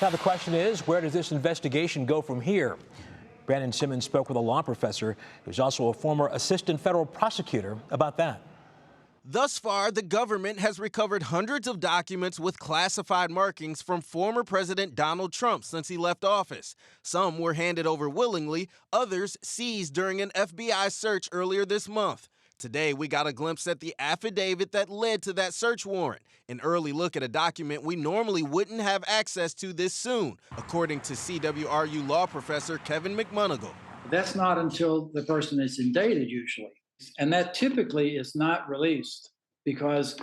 Now the question is, where does this investigation go from here? Brandon Simmons spoke with a law professor who's also a former assistant federal prosecutor about that. Thus far, the government has recovered hundreds of documents with classified markings from former President Donald Trump since he left office. Some were handed over willingly, others seized during an FBI search earlier this month. Today, we got a glimpse at the affidavit that led to that search warrant, an early look at a document we normally wouldn't have access to this soon, according to CWRU law professor Kevin McMonigle. That's not until the person is indicted, usually. And that typically is not released because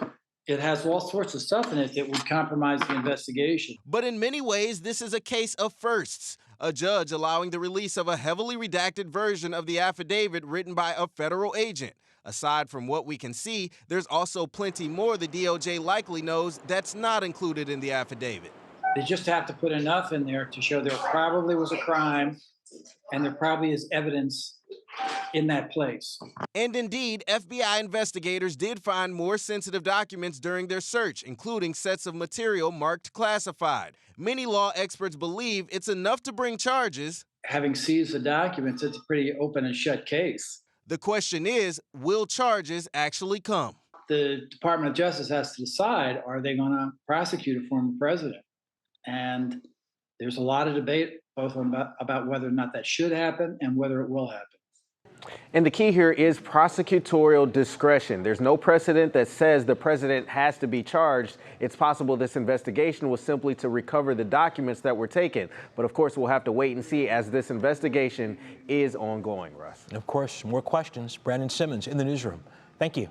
it has all sorts of stuff in it that would compromise the investigation. But in many ways, this is a case of firsts. A judge allowing the release of a heavily redacted version of the affidavit written by a federal agent. Aside from what we can see, there's also plenty more the DOJ likely knows that's not included in the affidavit. They just have to put enough in there to show there probably was a crime and there probably is evidence in that place. And indeed, FBI investigators did find more sensitive documents during their search, including sets of material marked classified. Many law experts believe it's enough to bring charges. Having seized the documents, it's a pretty open and shut case. The question is, will charges actually come? The Department of Justice has to decide, are they going to prosecute a former president? And there's a lot of debate both about whether or not that should happen and whether it will happen. And the key here is prosecutorial discretion. There's no precedent that says the president has to be charged. It's possible this investigation was simply to recover the documents that were taken. But of course, we'll have to wait and see as this investigation is ongoing, Russ. And of course, more questions. Brandon Simmons in the newsroom. Thank you.